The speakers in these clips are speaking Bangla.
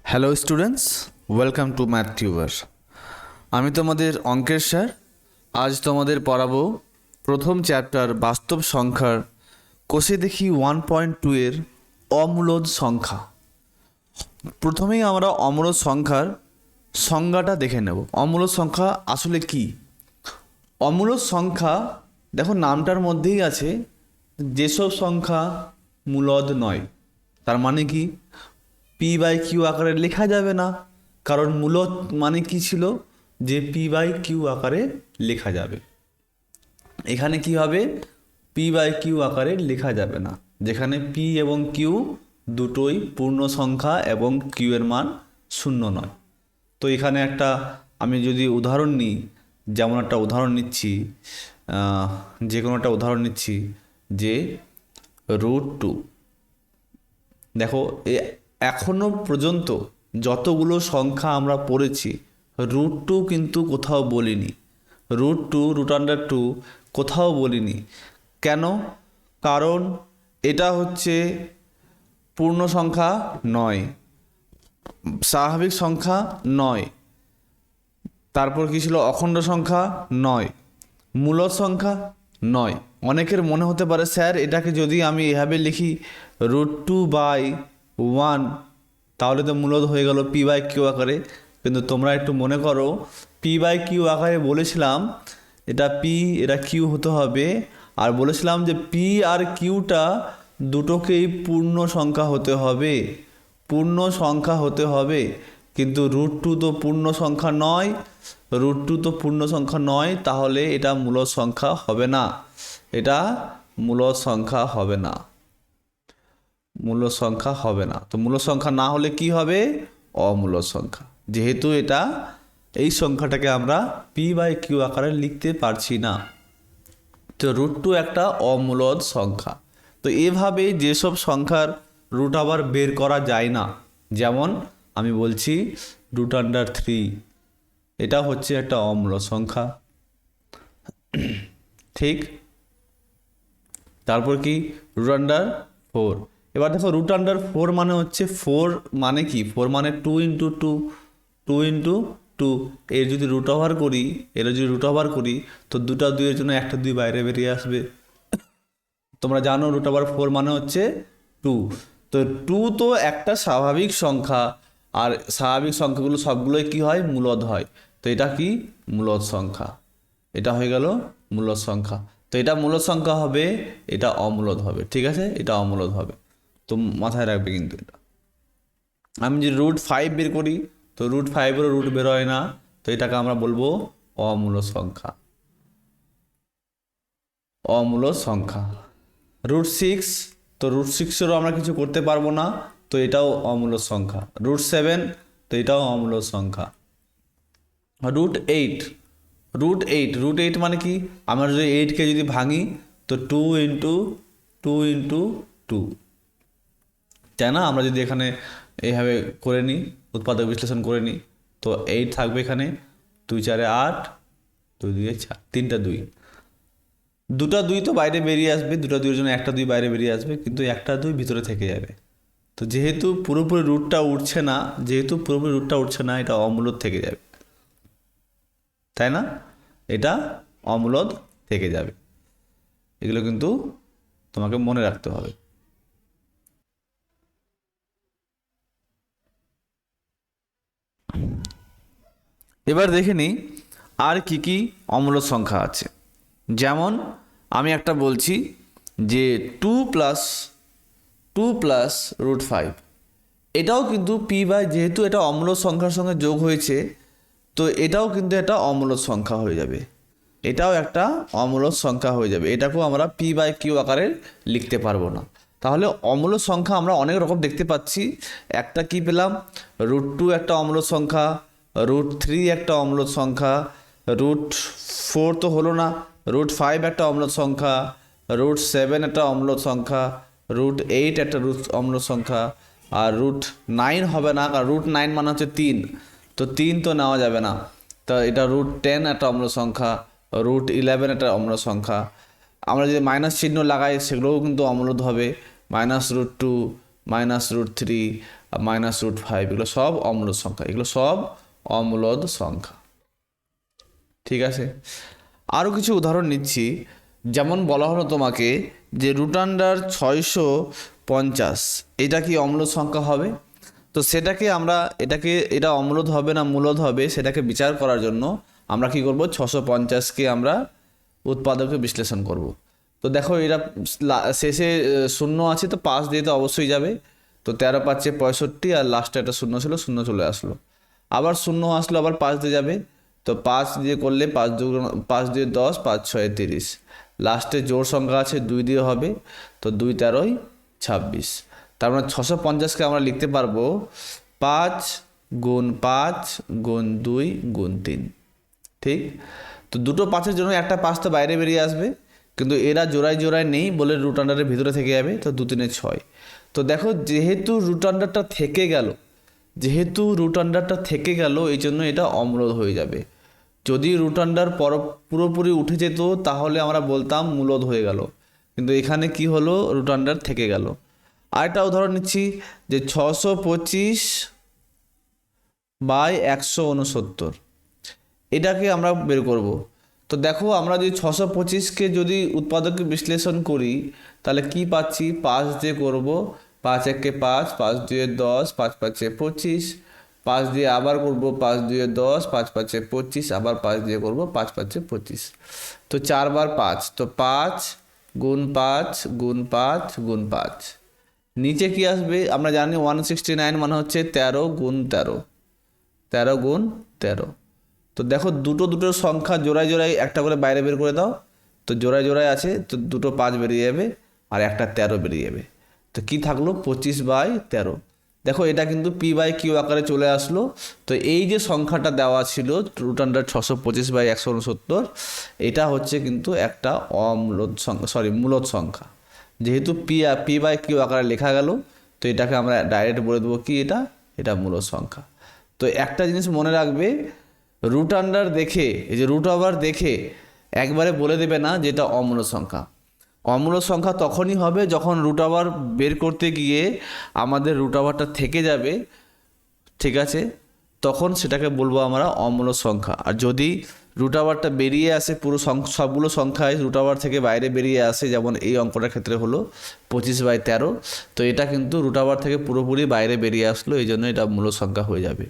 Hello students, welcome to math tuber. আমি তোমাদের অঙ্কের স্যার। আজ তোমাদের পড়াবো প্রথম চ্যাপ্টার বাস্তব সংখ্যার কোষে দেখি 1.2 এর অমূলদ সংখ্যা। প্রথমেই আমরা অমূলদ সংখ্যার সংজ্ঞাটা দেখে নেব। অমূলদ সংখ্যা আসলে কি? অমূলদ সংখ্যা, দেখো নামটার মধ্যেই আছে, যেসব সংখ্যা মূলদ নয়। তার মানে কি? পি বাই কিউ আকারে লেখা যাবে না, কারণ মূলদ মানে কি ছিল, যে পি বাই কিউ আকারে লেখা যাবে। এখানে কি হবে? পি বাই কিউ আকারে লেখা যাবে না, যেখানে পি এবং কিউ দুটোই পূর্ণ সংখ্যা এবং কিউ এর মান শূন্য নয়। তো এখানে একটা আমি যদি উদাহরণ নিই, যেমন একটা উদাহরণ নিচ্ছি, যে কোনো একটা উদাহরণ নিচ্ছি, যে √2। দেখো এখনো পর্যন্ত যতগুলো সংখ্যা আমরা পড়েছি, √2 কিন্তু কোথাও বলিনি। √2 কোথাও বলিনি। কেন? কারণ এটা হচ্ছে পূর্ণ সংখ্যা নয়, স্বাভাবিক সংখ্যা নয়, তারপর কি ছিল? অখণ্ড সংখ্যা নয়, মূলদ সংখ্যা নয়। অনেকের মনে হতে পারে, স্যার এটাকে যদি আমি এভাবে লিখি √2/1, তাহলে তো মূলদ হয়ে গেল পি বাই কিউ আকারে। কিন্তু তোমরা একটু মনে করো, পি বাই কিউ আকারে বলেছিলাম এটা পি, এটা কিউ হতে হবে, আর বলেছিলাম যে পি আর কিউটা দুটোকেই পূর্ণ সংখ্যা হতে হবে, পূর্ণ সংখ্যা হতে হবে। কিন্তু √2 তো পূর্ণ সংখ্যা নয়, √2 তো পূর্ণ সংখ্যা নয়, তাহলে এটা মূলদ সংখ্যা হবে না, এটা মূলদ সংখ্যা হবে না, মূলদ সংখ্যা হবে না। তো মূলদ সংখ্যা না হলে কি হবে? অমূলদ সংখ্যা। যেহেতু এটা, এই সংখ্যাটাকে আমরা পি বাই কিউ আকারে লিখতে পারছি না, তো √2 একটা অমূলদ সংখ্যা। তো এভাবে যেসব সংখ্যার রুট আবার বের করা যায় না, যেমন আমি বলছি √3, এটা হচ্ছে একটা অমূলদ সংখ্যা, ঠিক। তারপর কি? √4। এবার দেখো √4 মানে হচ্ছে, 4 মানে কি? 4 মানে 2 × 2 এর যদি রুট ওভার করি, এর যদি রুট ওভার করি, তো দুটা দুইয়ের জন্য একটা 2 বাইরে বেরিয়ে আসবে। তোমরা জানো √4 মানে হচ্ছে 2। তো 2 তো একটা স্বাভাবিক সংখ্যা, আর স্বাভাবিক সংখ্যাগুলো সবগুলোই কি হয়? মূলদ হয়। তো এটা কি? মূলদ সংখ্যা। এটা হয়ে গেল মূলদ সংখ্যা। তো এটা মূলদ সংখ্যা হবে, এটা অমূলদ হবে, ঠিক আছে? এটা অমূলদ হবে, তো মাথায় রাখবে কিন্তু এটা। আমি যদি √5 বের করি, তো √5-এরও রুট বের হয় না, তো এটাকে আমরা বলবো অমূলদ সংখ্যা, অমূলদ সংখ্যা। √6, তো √6-এরও আমরা কিছু করতে পারবো না, তো এটাও অমূলদ সংখ্যা। √7, তো এটাও অমূলদ সংখ্যা। √8, √8 মানে কি? আমরা যদি 8কে যদি ভাঙি, তো 2 × 2 তাই না? আমরা যদি এখানে এইভাবে করে নিই, উৎপাদক বিশ্লেষণ করে নিই, তো 8 থাকবে এখানে, 2 × 4 = 8, 2 × 2 = 4, 3টা 2, দুটা 2 তো বাইরে বেরিয়ে আসবে, দুটা 2-এর জন্য একটা 2 বাইরে বেরিয়ে আসবে, কিন্তু একটা 2 ভিতরে থেকে যাবে। তো যেহেতু পুরোপুরি রুটটা উঠছে না, এটা অমূলদ থেকে যাবে, তাই না? এটা অমূলদ থেকে যাবে। এগুলো কিন্তু তোমাকে মনে রাখতে হবে। এবার দেখে নিই আর কি কি অমূলদ সংখ্যা আছে। যেমন আমি একটা বলছি যে 2 + √5, এটাও কিন্তু পি বাই, যেহেতু এটা অমূলদ সংখ্যার সঙ্গে যোগ হয়েছে, তো এটাও কিন্তু একটা অমূলদ সংখ্যা হয়ে যাবে, এটাও একটা অমূলদ সংখ্যা হয়ে যাবে। এটাকেও আমরা পি বাই কিউ আকারে লিখতে পারবো না। তাহলে অমূলদ সংখ্যা আমরা অনেক রকম দেখতে পাচ্ছি। একটা কি পেলাম? √2 একটা অমূলদ সংখ্যা, √3 একটা অমূলদ সংখ্যা, √4 তো হলো না, √5 একটা অমূলদ সংখ্যা, √7 একটা অমূলদ সংখ্যা, √8 একটা অমূলদ সংখ্যা, আর √9 হবে না, কারণ √9 মানে হচ্ছে 3, তো 3 তো নেওয়া যাবে না। তো এটা √10 একটা অমূলদ সংখ্যা, √11 একটা অমূলদ সংখ্যা। আমরা যদি মাইনাস চিহ্ন লাগাই, সেগুলোও কিন্তু অমূলদ হবে, -√2, -√3, -√5, এগুলো সব অমূলদ সংখ্যা, এগুলো সব অমূলদ সংখ্যা। ঠিক আছে, আরও কিছু উদাহরণ নিচ্ছি। যেমন বলা হলো তোমাকে যে √650, এটা কি অমূলদ সংখ্যা হবে? তো সেটাকে আমরা এটা অমূলদ হবে না মূলদ হবে সেটাকে বিচার করার জন্য আমরা কি করব, 650কে আমরা উৎপাদকে বিশ্লেষণ করব। তো দেখো এটা শেষে শূন্য আছে, তো 5 দিয়ে তো অবশ্যই যাবে। তো 13 5 65, আর লাস্টে একটা শূন্য ছিল, শূন্য চলে আসলো। আবার শূন্য আসলো, আবার 5 দিয়ে যাবে। তো 5 দিয়ে করলে 5 দিয়ে 10, 5 6 30। লাস্টে জোড় সংখ্যা আছে 2 দিয়ে হবে, তো 2 13 26। তার মানে 650কে আমরা লিখতে পারবো 5 × 5 × 2 × 3। ঠিক, তো দুটো 5-এর জন্য একটা 5 তো বাইরে বেরিয়ে আসবে, কিন্তু এরা জোড়ায় জোড়ায় নেই বলে √এর ভিতরে থেকে যাবে, তো 2 3 6। তো দেখো যেহেতু √টা থেকে গেল, এই জন্য এটা অমূলদ হয়ে যাবে। যদি √পুরোপুরি উঠে যেত তাহলে আমরা বলতাম মূলদ হয়ে গেল, কিন্তু এখানে কি হলো, √থেকে গেল। আরেকটা উদাহরণ নিচ্ছি যে 625/169, এটাকে আমরা বের করব। তো দেখো আমরা যদি 625কে যদি উৎপাদকে বিশ্লেষণ করি তাহলে কি পাচ্ছি, 5 দিয়ে করব, 5 1 5, 5 2 10, 5 5 25, 5 দিয়ে আবার করব, 5 2 10, 5 5 25, আবার 5 দিয়ে করব, 5 5 25। তো 4 বার 5, তো 5 × 5 × 5 × 5। নিচে কি আসবে, আমরা জানি 169 মানে হচ্ছে 13 × 13, 13 × 13। তো দেখো দুটোর সংখ্যা জোড়ায় জোড়ায় একটা করে বাইরে বের করে দাও, তো জোড়ায় জোড়ায় আছে, তো দুটো 5 বেরিয়ে যাবে আর একটা 13 বেরিয়ে যাবে। তো কি থাকলো, 25/13। দেখো এটা কিন্তু p/q আকারে চলে আসলো। তো এই যে সংখ্যাটা দেওয়া ছিল √625/169, এটা হচ্ছে কিন্তু একটা অমূলদ সংখ্যা, মূলদ সংখ্যা। যেহেতু p/q আকারে লেখা গেল, তো এটাকে আমরা ডাইরেক্ট বলে দেবো কি, এটা মূলদ সংখ্যা। তো একটা জিনিস মনে রাখবে, √, দেখে এই যে √, দেখে একবারে বলে দেবে না যে এটা অমূলদ সংখ্যা। অমূলদ সংখ্যা তখনই হবে যখন √, বের করতে গিয়ে আমাদের √টা থেকে যাবে, ঠিক আছে, তখন সেটাকে বলবো আমরা অমূলদ সংখ্যা। আর যদি √টা বেরিয়ে আসে, পুরো সবগুলো সংখ্যায় √, থেকে বাইরে বেরিয়ে আসে, যেমন এই অঙ্কটার ক্ষেত্রে হলো 25/13, তো এটা কিন্তু √, থেকে পুরোপুরি বাইরে বেরিয়ে আসলো, এই জন্য এটা মূলদ সংখ্যা হয়ে যাবে।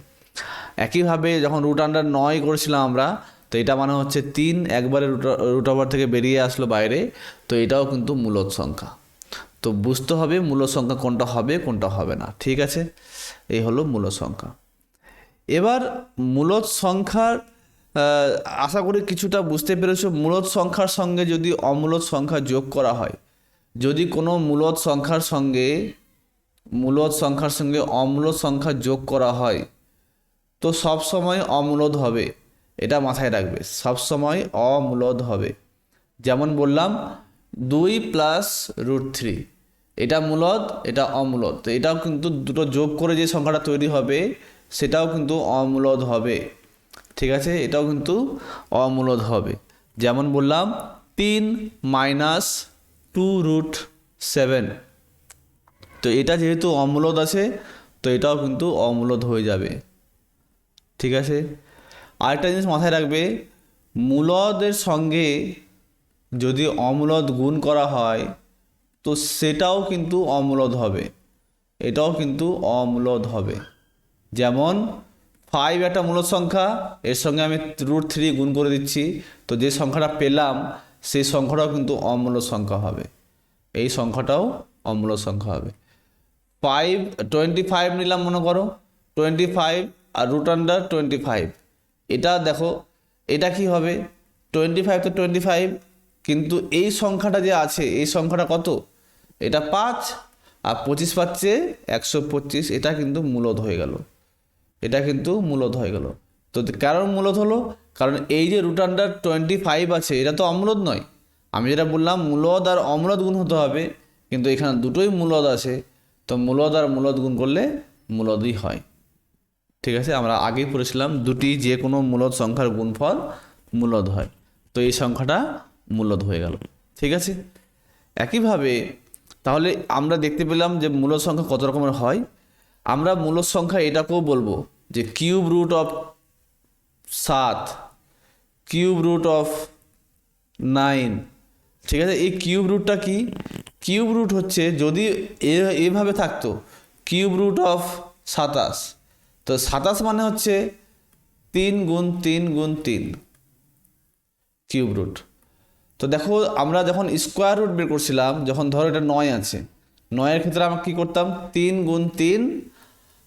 একইভাবে যখন √9 করেছিলাম আমরা, তো এটা মানে হচ্ছে 3 একবারে √, থেকে বেরিয়ে আসলো বাইরে, তো এটাও কিন্তু মূলদ সংখ্যা। তো বুঝতে হবে মূলদ সংখ্যা কোনটা হবে কোনটা হবে না। ঠিক আছে, এই হলো মূলদ সংখ্যা। এবার মূলদ সংখ্যার আশা করি কিছুটা বুঝতে পেরেছো। মূলদ সংখ্যার সঙ্গে যদি অমূলদ সংখ্যা যোগ করা হয়, যদি কোনো মূলদ সংখ্যার সঙ্গে অমূলদ সংখ্যা যোগ করা হয়, তো সব সময় অমূলদ হবে, এটা মাথায় রাখবে, সব সময় অমূলদ হবে। যেমন বললাম 2 + √3, এটা মূলদ, এটা অমূলদ। তো এটাও কিন্তু দুটো যোগ করে যে সংখ্যাটা তৈরি হবে সেটাও কিন্তু অমূলদ হবে। ঠিক আছে, এটাও কিন্তু অমূলদ হবে। যেমন বললাম 3 - 2√7, তো এটা যেহেতু অমূলদ আছে, তো এটাও কিন্তু অমূলদ হয়ে যাবে। ঠিক আছে, আরেকটা জিনিস মাথায় রাখবে, মূলদের সঙ্গে যদি অমূলদ গুণ করা হয় তো সেটাও কিন্তু অমূলদ হবে, এটাও কিন্তু অমূলদ হবে। যেমন 5 একটা মূলদ সংখ্যা, এর সঙ্গে আমি √3 গুণ করে দিচ্ছি, তো যে সংখ্যাটা পেলাম সেই সংখ্যাটাও কিন্তু অমূলদ সংখ্যা হবে, এই সংখ্যাটাও অমূলদ সংখ্যা হবে। 25 নিলাম, মনে করো 25 আর √25, এটা দেখো এটা কি হবে, 25 তো 25, কিন্তু এই সংখ্যাটা যে আছে এই সংখ্যাটা কত, এটা 5, আর 25 পাচ্ছে 125, এটা কিন্তু মূলদ হয়ে গেল, এটা কিন্তু মূলদ হয়ে গেল। তো কারণ মূলদ হলো, কারণ এই যে √25 আছে এটা তো অমূলদ নয়। আমি যেটা বললাম মূলদ আর অমূলদ গুণ হতে হবে, কিন্তু এখানে দুটোই মূলদ আছে, তো মূলদ আর মূলদ গুণ করলে মূলদই হয়। ঠিক আছে, আমরা আগেই পড়েছিলাম দুটি যে কোনো মূলদ সংখ্যার গুণফল মূলদ হয়, তো এই সংখ্যাটা মূলদ হয়ে গেল। ঠিক আছে, একইভাবে তাহলে আমরা দেখতে পেলাম যে মূলদ সংখ্যা কত রকমের হয়। আমরা মূলদ সংখ্যা এটাকেও বলবো যে cube root of 7, cube root of 9। ঠিক আছে, এই কিউব রুটটা কি? কিউব রুট হচ্ছে যদি এভাবে থাকতো কিউব রুট অফ 27, তো 27 মানে হচ্ছে 3 গুণ 3 গুণ 3 কিউব রুট। তো দেখো আমরা যখন স্কোয়ার রুট বের করছিলাম, যখন ধরো এটা 9 আছে, 9-এর ক্ষেত্রে আমরা কী করতাম? 3 গুণ 3,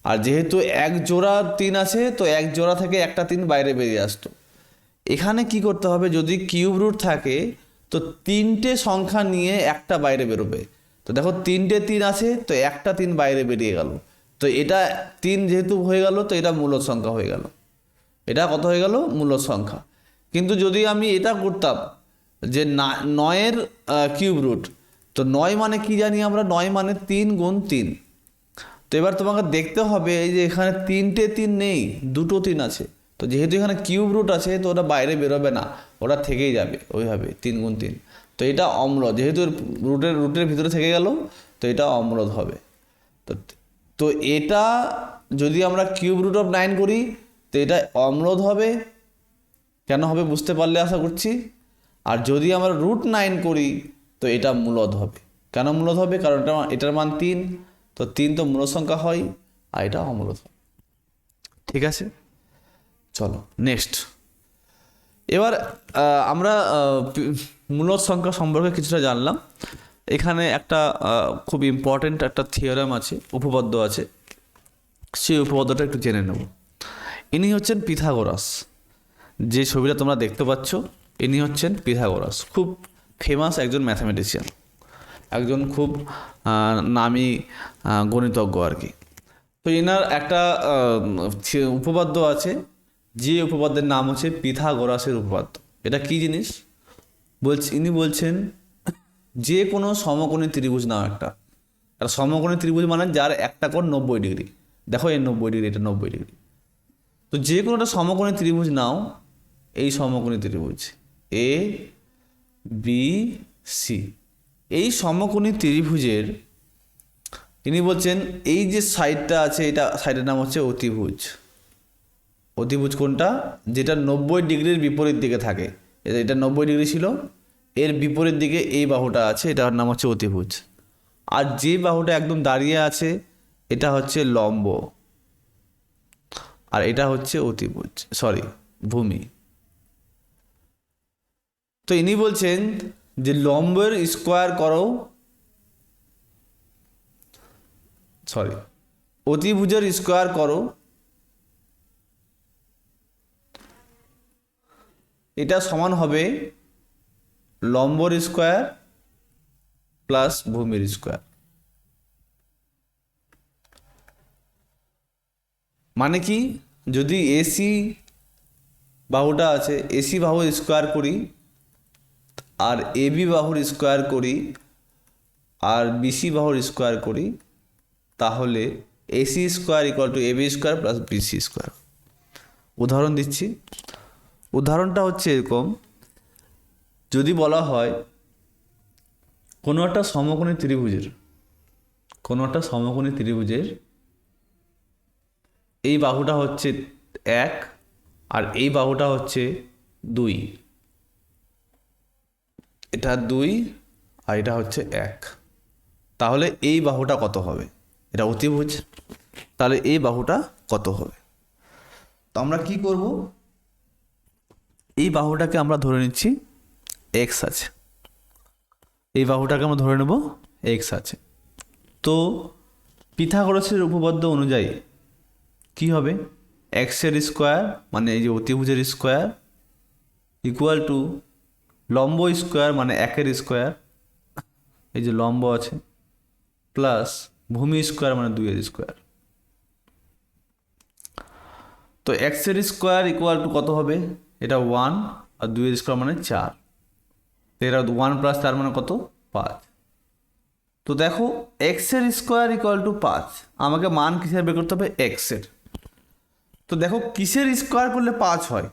আর যেহেতু এক জোড়া 3 আছে তো এক জোড়া থেকে একটা 3 বাইরে বেরিয়ে আসতো। এখানে কি করতে হবে? যদি কিউব রুট থাকে তো 3টে সংখ্যা নিয়ে একটা বাইরে বেরোবে। তো দেখো 3টে 3 আছে তো একটা 3 বাইরে বেরিয়ে গেল, তো এটা 3 যেহেতু হয়ে গেল তো এটা মূলদ সংখ্যা হয়ে গেল। এটা কত হয়ে গেল? মূলদ সংখ্যা। কিন্তু যদি আমি এটা করতাম যে 9-এর কিউব রুট, তো 9 মানে কি জানি আমরা? 9 মানে 3 গুণ 3। তো এবার তোমাকে দেখতে হবে এই যে এখানে 3টে 3 নেই, দুটো 3 আছে। তো যেহেতু এখানে কিউব রুট আছে তো ওটা বাইরে বেরোবে না, ওটা থেকেই যাবে ওইভাবে 3 গুণ 3। তো এটা অম্লদ, যেহেতু রুটের ভিতরে থেকে গেল তো এটা অম্লদ হবে। তো তো এটা যদি আমরা কিউব রুট অফ 9 করি তো এটা অম্লদ হবে। কেন হবে বুঝতে পারলে আশা করছি। আর যদি আমরা রুট 9 করি তো এটা মূলদ হবে। কেন মূলদ হবে? কারণ এটার মান 3, তো 3 তো মূলদ সংখ্যা হয়, আর এটা অমূলদ হয়। ঠিক আছে, চলো নেক্সট। এবার আমরা মূলদ সংখ্যা সম্পর্কে কিছুটা জানলাম। এখানে একটা খুব ইম্পর্টেন্ট একটা থিওরেম আছে, উপপাদ্য আছে, সেই উপপাদ্যটা একটু জেনে নেব। ইনি হচ্ছেন পিথাগোরাস। যে ছবিটা তোমরা দেখতে পাচ্ছ ইনি হচ্ছেন পিথাগোরাস, খুব ফেমাস একজন ম্যাথামেটিশিয়ান, একজন খুব নামী গণিতজ্ঞ আর কি। তো এনার একটা উপপাদ্য আছে, যে উপপাদ্যের নাম হচ্ছে পিথাগোরাসের উপপাদ্য। এটা কি জিনিস ইনি বলছেন যে কোনো সমকোণী ত্রিভুজ নাও একটা সমকোণী ত্রিভুজ মানে যার একটা কোণ 90 ডিগ্রি। দেখো এই 90 ডিগ্রি, এটা 90 ডিগ্রি। তো যে কোনো একটা সমকোণী ত্রিভুজ নাও, এই সমকোণী ত্রিভুজ এ বি সি, এই সমকোণী ত্রিভুজের ইনি বলছেন এই যে সাইডটা আছে এটা সাইডের নাম হচ্ছে অতিভুজ। অতিভুজ কোনটা? যেটা 90 ডিগ্রির বিপরীত দিকে থাকে। এটা 90 ডিগ্রি ছিল, এর বিপরীত দিকে এই বাহুটা আছে, এটার নাম হচ্ছে অতিভুজ। আর যে বাহুটা একদম দাঁড়িয়ে আছে এটা হচ্ছে লম্ব, আর এটা হচ্ছে অতিভুজ, ভূমি। তো ইনি বলছেন যে লম্বের স্কোয়ার করো, অতিভুজের স্কোয়ার করো, এটা সমান হবে লম্বর স্কোয়ার প্লাস ভূমির স্কোয়ার। মানে কি? যদি এসি বাহুটা আছে, এসি বাহুর স্কোয়ার করি, আর এবি বাহুর স্কোয়ার করি, আর বিসি বাহুর স্কোয়ার করি, তাহলে AC square equal to AB square plus BC square. উদাহরণ দিচ্ছি, উদাহরণটা হচ্ছে এরকম। যদি বলা হয় কোনো একটা সমকোণী ত্রিভুজের এই বাহুটা হচ্ছে 1 আর এই বাহুটা হচ্ছে 2, এটা 2 আর এটা হচ্ছে 1, তাহলে এই বাহুটা কত হবে? এটা অতিভুজ, তাহলে এই বাহুটা কত হবে? তো আমরা কি করব? এই বাহুটাকে আমরা ধরে নিচ্ছি x আছে, এই বাহুটাকে আমরা ধরে নেব x আছে। তো পিথাগোরাসের উপপাদ্য অনুযায়ী কি হবে? x এর স্কোয়ার মানে এই যে অতিভুজের স্কোয়ার ইকুয়াল টু লম্ব স্কোয়ার মানে 1 এর স্কোয়ার, এই যে লম্ব আছে, প্লাস ভূমি স্কোয়ার মানে 2 এর স্কোয়ার। তো x এর স্কোয়ার ইকুয়াল টু কত হবে? এটা 1 আর 2 এর স্কোয়ার মানে 4, এটা 1 প্লাস 4 মানে কত? 5। তো দেখো x এর স্কোয়ার ইকুয়াল টু 5, আমাকে মান কিসের বের করতে হবে? x এর। তো দেখো কিসের স্কোয়ার করলে 5 হয়?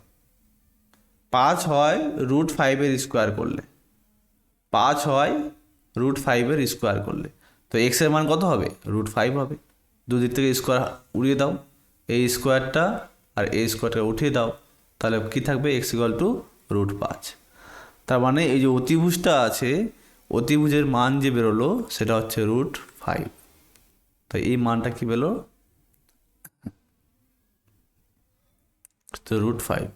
5 হয় √5 এর স্কোয়ার করলে, 5 হয় √5 এর স্কোয়ার করলে। তো x এর মান কত হবে? √5 হবে। দুদিক থেকে স্কোয়ার উড়িয়ে দাও, এই স্কোয়ারটা আর এই স্কোয়ারটা উঠিয়ে দাও, তাহলে কী থাকবে x = √5। তার মানে এই যে অতিভুজটা আছে, অতিভুজের মান যে বেরোলো সেটা হচ্ছে √5। তো এই মানটা কি বেরোলো, তো √5।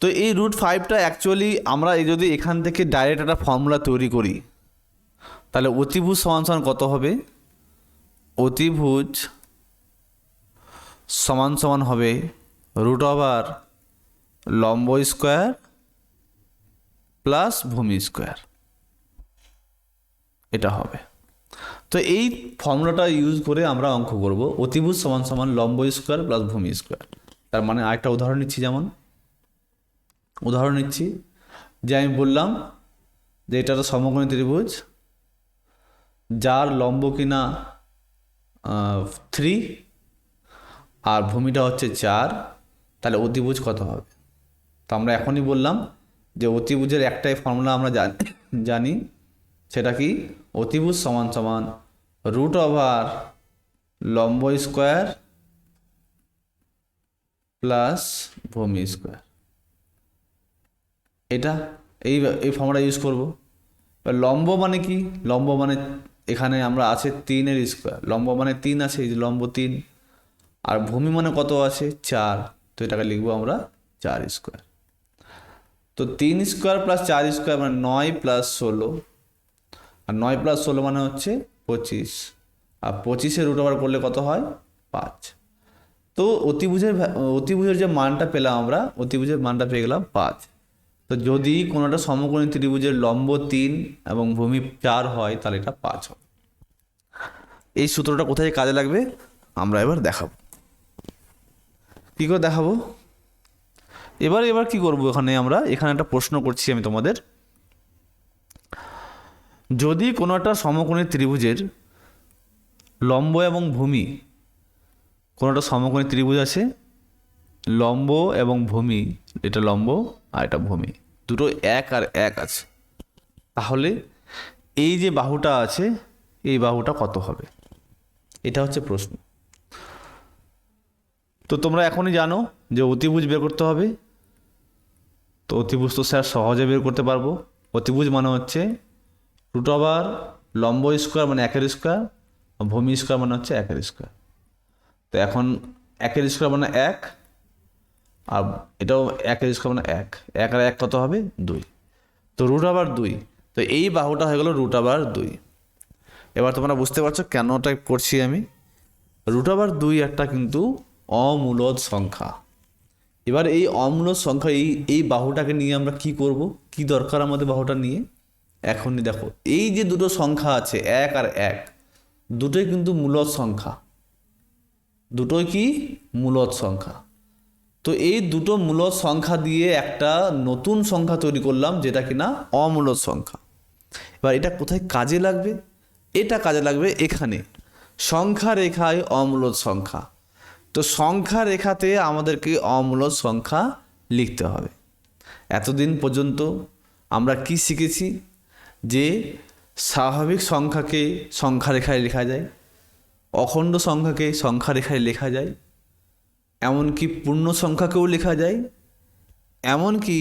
তো এই √5টা অ্যাকচুয়ালি আমরা এই যদি এখান থেকে ডাইরেক্ট একটা ফর্মুলা তৈরি করি, তাহলে অতিভুজ সমান সমান কত হবে, অতিভুজ সমান সমান হবে √ লম্ব স্কোয়ার প্লাস ভূমি স্কোয়ার, এটা হবে। তো এই ফর্মুলাটা ইউজ করে আমরা অঙ্ক করব অতিভুজ সমান সমান লম্ব স্কোয়ার প্লাস ভূমি স্কোয়ার। তার মানে আরেকটা উদাহরণ নিচ্ছি, যেমন উদাহরণ নিচ্ছি যে আমি বললাম যে এটা একটা সমকোণী ত্রিভুজ যার লম্ব কিনা 3 আর ভূমিটা হচ্ছে 4, তাহলে অতিভুজ কত হবে। তো আমরা এখনই বললাম যে অতিভুজের একটাই ফর্মুলা আমরা জানি, সেটা কি, অতিভুজ সমান সমান √ লম্ব স্কোয়ার প্লাস ভূমি স্কোয়ার। এটা এই ফর্মুলা ইউজ করব। লম্ব মানে কি, লম্ব মানে এখানে আমরা আছে 3-এর স্কোয়ার, লম্ব মানে 3 আছে, এই যে লম্ব 3, আর ভূমি মানে কত আছে 4, তো এটাকে লিখবো আমরা 4 স্কোয়ার। তো 3 স্কোয়ার প্লাস 4 স্কোয়ার মানে 9 + 16, আর 9 + 16 মানে হচ্ছে 25, আর 25-এর √ করলে কত হয় 5। তো অতিভুজের যে মানটা পেলাম আমরা, অতিভুজের মানটা পেয়ে গেলাম 5। তো যদি কোনো একটা সমকোণী ত্রিভুজের লম্ব 3 এবং ভূমি 4 হয়, তাহলে এটা 5 হবে। এই সূত্রটা কোথায় কাজে লাগবে আমরা এবার দেখাবো। কী করে দেখাবো, এবার কি করব, এখানে একটা প্রশ্ন করছি আমি তোমাদের। যদি কোনো একটা সমকোণী ত্রিভুজের লম্ব এবং ভূমি, কোনো একটা সমকোণী ত্রিভুজ আছে, লম্ব এবং ভূমি, এটা লম্ব আর এটা ভূমি, দুটো 1 আর 1 আছে, তাহলে এই যে বাহুটা আছে এই বাহুটা কত হবে, এটা হচ্ছে প্রশ্ন। তো তোমরা এখনই জানো যে অতিভুজ বের করতে হবে। তো অতিভুজ তো স্যার সহজে বের করতে পারবো। অতিভুজ মানে হচ্ছে √ লম্ব স্কোয়ার মানে 1-এর স্কোয়ার, ভূমি স্কোয়ার মানে হচ্ছে 1-এর স্কোয়ার। তো এখন 1-এর স্কোয়ার মানে 1, আর এটাও 1-এর স্কোয়ার মানে 1, 1 আর 1 কত হবে 2, তো √2। তো এই বাহুটা হয়ে গেল √2। এবার তোমরা বুঝতে পারছো কেন টাইপ করছি আমি। √2 একটা কিন্তু অমূলদ সংখ্যা। এবার এই অমূলদ সংখ্যা এই বাহুটাকে নিয়ে আমরা কি করব, কি দরকার আমাদের বাহুটা নিয়ে, এখনই দেখো এই যে দুটো সংখ্যা আছে 1 আর 1, দুটোই কিন্তু মূলদ সংখ্যা, দুটোই কি মূলদ সংখ্যা। তো এই দুটো মূলদ সংখ্যা দিয়ে একটা নতুন সংখ্যা তৈরি করলাম যেটা কিনা অমূলদ সংখ্যা। এবার এটা কোথায় কাজে লাগবে, এটা কাজে লাগবে এখানে সংখ্যা রেখায় অমূলদ সংখ্যা। তো সংখ্যা রেখাতে আমাদেরকে অমূলদ সংখ্যা লিখতে হবে। এতদিন পর্যন্ত আমরা কি শিখেছি, যে স্বাভাবিক সংখ্যাকে সংখ্যা রেখায় লেখা যায়, অখণ্ড সংখ্যাকে সংখ্যা রেখায় লেখা যায়, এমনকি পূর্ণ সংখ্যাকেও লেখা যায়, এমনকি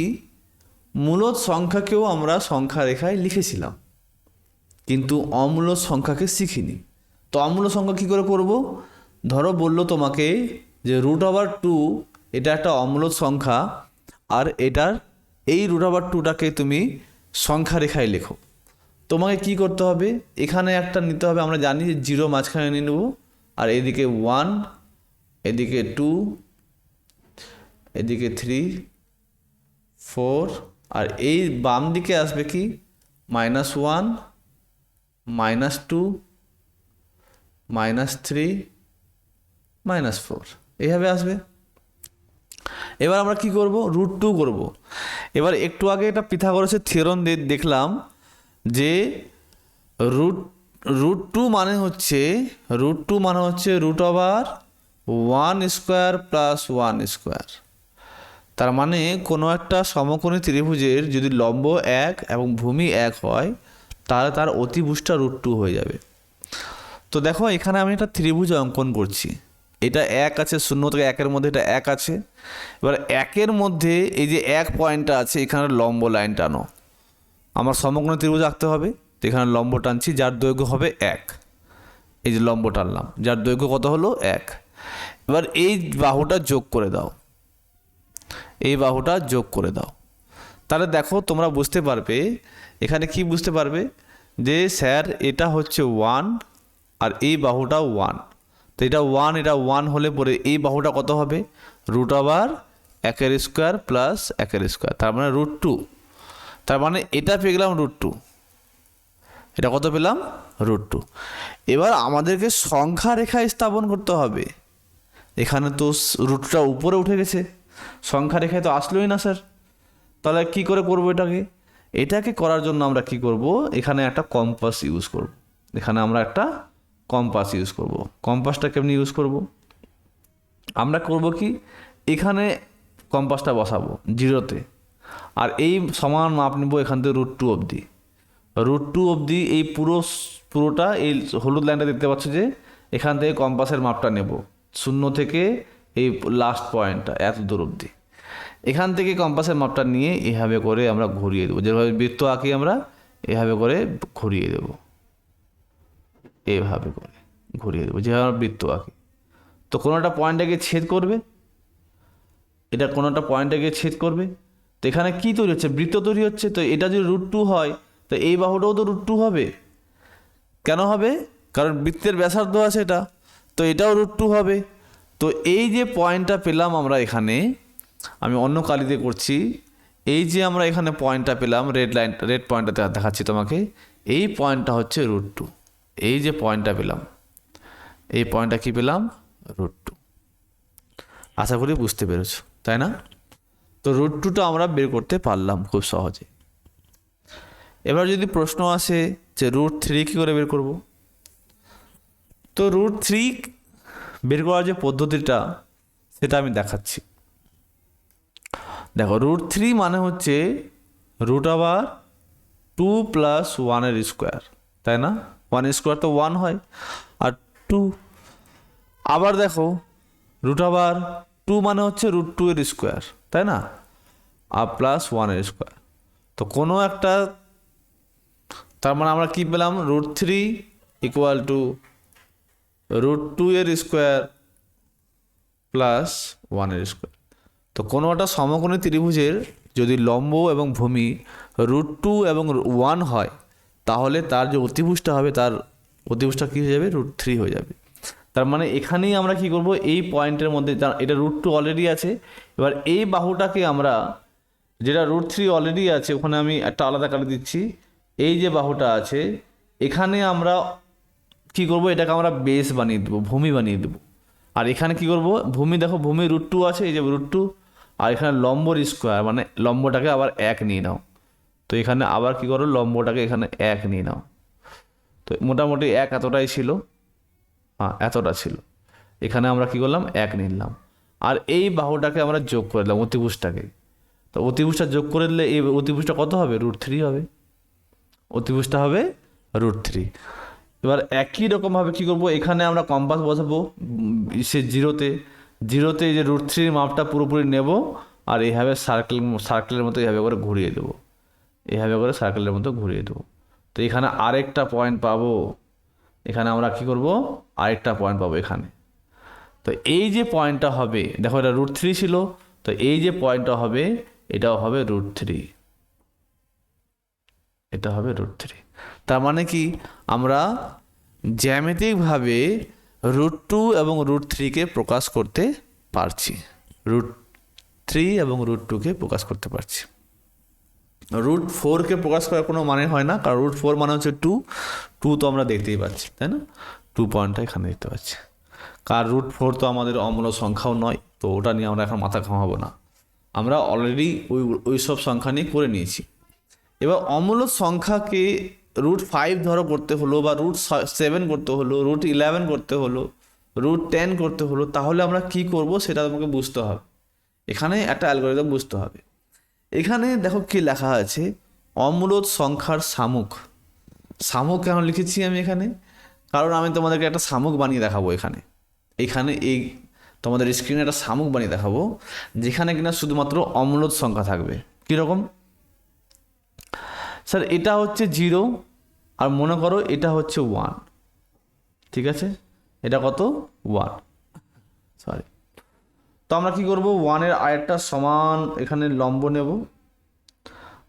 মূলদ সংখ্যাকেও আমরা সংখ্যা রেখায় লিখেছিলাম, কিন্তু অমূলদ সংখ্যাকে শিখিনি। তো অমূলদ সংখ্যা কী করে করব, ধরো বললো তোমাকে যে √2 এটা একটা অমূলদ সংখ্যা, আর এটার এই √2টাকে তুমি সংখ্যা রেখায় লেখো। তোমাকে কি করতে হবে, এখানে একটা নিতে হবে, আমরা জানি যে 0 মাঝখানে নিয়ে নেব, আর এদিকে 1, এদিকে 2, এদিকে 3, 4, আর এই বাম দিকে আসবে কি -1, -2, -3, -4, এইভাবে আসবে। এবার আমরা কি করব, √2 করব। এবার একটু আগে এটা পিথাগোরাসের থিওরেম দেখলাম যে √2 মানে হচ্ছে √1² প্লাস 1 স্কোয়ার। তার মানে কোনো একটা সমকোণী ত্রিভুজের যদি লম্ব 1 এবং ভূমি 1 হয়, তাহলে তার অতিভুজটা √2 হয়ে যাবে। তো দেখো এখানে আমি একটা ত্রিভুজ অঙ্কন করছি, এটা 1 আছে, 0 থেকে 1-এর মধ্যে এটা 1 আছে। এবার 1-এর মধ্যে এই যে 1 পয়েন্টটা আছে, এখানে লম্ব লাইন টানো। আমার সমকোণ ত্রিভুজ আঁকতে হবে, তো এখানে লম্ব টানছি, যার দৈর্ঘ্য হবে 1। এই যে লম্ব টানলাম, যার দৈর্ঘ্য কত হলো 1। এবার এই বাহুটা যোগ করে দাও, এই বাহুটা যোগ করে দাও। তাহলে দেখো তোমরা বুঝতে পারবে, এখানে কি বুঝতে পারবে যে স্যার এটা হচ্ছে 1 আর এই বাহুটা 1। তো এটা 1, এটা 1 হলে পরে এই বাহুটা কত হবে, √1² প্লাস 1², তার মানে √2। তার মানে এটা পেয়ে গেলাম √2, এটা কত পেলাম √2। এবার আমাদেরকে সংখ্যা রেখায় স্থাপন করতে হবে। এখানে তো √2টা উপরে উঠে গেছে, সংখ্যা রেখায় তো আসলোই না স্যার। তাহলে কি করে করব এটাকে? এটাকে করার জন্য আমরা কি করব, এখানে একটা কম্পাস ইউজ করব। এখানে আমরা একটা কম্পাস ইউজ করব। কম্পাসটা কেমনি ইউজ করব? আমরা করব কি, এখানে কম্পাসটা বসাবো 0-তে, আর এই সমান মাপ নেব এখান থেকে √2 অবধি। √2 অবধি এই পুরোটা এই হলুদ লাইনটা দেখতে পাচ্ছ যে, এখান থেকে কম্পাসের মাপটা নেব 0 থেকে এই লাস্ট পয়েন্টটা এত দূর অবধি। এখান থেকে কম্পাসের মাপটা নিয়ে এভাবে করে আমরা ঘুরিয়ে দেবো, যেভাবে বৃত্ত আঁকি আমরা এভাবে করে ঘুরিয়ে দেব, এইভাবে করে ঘুরিয়ে দেবো যেভাবে আমরা বৃত্ত আঁকি। তো কোনো একটা পয়েন্টে গিয়ে ছেদ করবে, এটা কোনো একটা পয়েন্টে গিয়ে ছেদ করবে। তো এখানে কী তৈরি হচ্ছে, বৃত্ত তৈরি হচ্ছে। তো এটা যদি √2 হয়, তো এই বাহুটাও তো √2 হবে। কেন হবে? কারণ বৃত্তের ব্যাসার্ধ আছে এটা, তো এটাও √2 হবে। তো এই যে পয়েন্টটা পেলাম আমরা এখানে, আমি অন্য কালিতে করছি, এই যে আমরা এখানে পয়েন্টটা পেলাম, রেড পয়েন্টটা দেখাচ্ছি তোমাকে, এই পয়েন্টটা হচ্ছে √2। এই যে পয়েন্টটা পেলাম, এই পয়েন্টটা কি পেলাম, √2। আশা করি বুঝতে পেরেছ, তাই না? তো √2টা আমরা বের করতে পারলাম খুব সহজে। এবার যদি প্রশ্ন আসে যে √3 কী করে বের করব, তো √3 বের করার যে পদ্ধতিটা সেটা আমি দেখাচ্ছি। দেখো √3 মানে হচ্ছে √2 প্লাস 1² তাই না? 1² তো 1 হয়, আর 2। আবার দেখো √2 মানে হচ্ছে √2² তাই না, আর প্লাস 1²। তো কোনো একটা, তার মানে আমরা কি পেলাম, √3 = √2² প্লাস 1²। তো কোনো একটা সমকোণী ত্রিভুজের যদি লম্ব এবং ভূমি √2 এবং 1 হয়, তাহলে তার যে অতিভুজটা হবে, তার অতিভুজটা কী হয়ে যাবে, √3 হয়ে যাবে। তার মানে এখানেই আমরা কি করব, এই পয়েন্টের মধ্যে এটা √2 অলরেডি আছে, এবার এই বাহুটাকে আমরা, যেটা √3 অলরেডি আছে, ওখানে আমি একটা আলাদা কালি দিচ্ছি। এই যে বাহুটা আছে, এখানে আমরা কি করব, এটাকে আমরা বেস বানিয়ে দেবো, ভূমি বানিয়ে দেবো। আর এখানে কি করব, ভূমি, দেখো ভূমি √2 আছে, এই যে √2, আর এখানে লম্বর স্কোয়ার, মানে লম্বটাকে আবার 1 নিয়ে নাও। তো এখানে আবার কি করো, লম্বটাকে এখানে 1 নিয়ে নাও। তো মোটামুটি 1 এতটাই ছিল, হ্যাঁ এতটা ছিল। এখানে আমরা কি করলাম, 1 নিলাম। আর এই বাহুটাকে আমরা যোগ করে দিলাম, অতিভুজটাকে। তো অতিভুজটা যোগ করে দিলে এই অতিভুজটা কত হবে, √3 হবে। অতিভুজটা হবে √3। এবার একই রকমভাবে কী করবো, এখানে আমরা কম্পাস বসাবো সে 0-তে এই যে √3 মাপটা পুরোপুরি নেব, আর এইভাবে সার্কেলের মতো এইভাবে করে ঘুরিয়ে দেবো, এইভাবে করে সার্কেলের মতো ঘুরিয়ে দেবো। তো এখানে আরেকটা পয়েন্ট পাবো, এখানে আমরা কি করব, আরেকটা পয়েন্ট পাবো এখানে। তো এই যে পয়েন্টটা হবে, দেখো এটা √3 ছিল, তো এই যে পয়েন্টটা হবে, এটাও হবে √3, এটা হবে √3। তার মানে কি, আমরা জ্যামিতিকভাবে √2 এবং √3কে প্রকাশ করতে পারছি, √3 এবং √2কে প্রকাশ করতে পারছি। √4কে প্রকাশ করার কোনো মানে হয় না, কারণ √4 মানে হচ্ছে 2 তো আমরা দেখতেই পাচ্ছি, তাই না? 2 পয়েন্টটা এখানে দেখতে পাচ্ছি। কার √4 তো আমাদের অমূল্য সংখ্যাও নয়, তো ওটা নিয়ে আমরা এখন মাথা ঘামাবো না, আমরা অলরেডি ওই সব সংখ্যা নিয়ে করে নিয়েছি। এবার অমূল্য সংখ্যাকে √5 ধরো করতে হলো, বা √7 করতে হলো, √11 করতে হলো, √10 করতে হলো, তাহলে আমরা কি করব সেটা তোমাকে বুঝতে হবে। এখানে একটা অ্যালগরিদম বুঝতে হবে। এখানে দেখো কি লেখা আছে, অমূলদ সংখ্যার সামুক। সামুক কেন লিখেছি আমি এখানে, কারণ আমি তোমাদেরকে একটা শামুক বানিয়ে দেখাবো এখানে এই তোমাদের স্ক্রিনে একটা শামুক বানিয়ে দেখাবো যেখানে কিনা শুধুমাত্র অম্লজ সংখ্যা থাকবে। কীরকম? স্যার এটা হচ্ছে 0 আর মনে করো এটা হচ্ছে 1, ঠিক আছে? এটা কত? 1, সরি। তো আমরা কি করব, 1-এর আরেকটা সমান এখানে লম্ব নেব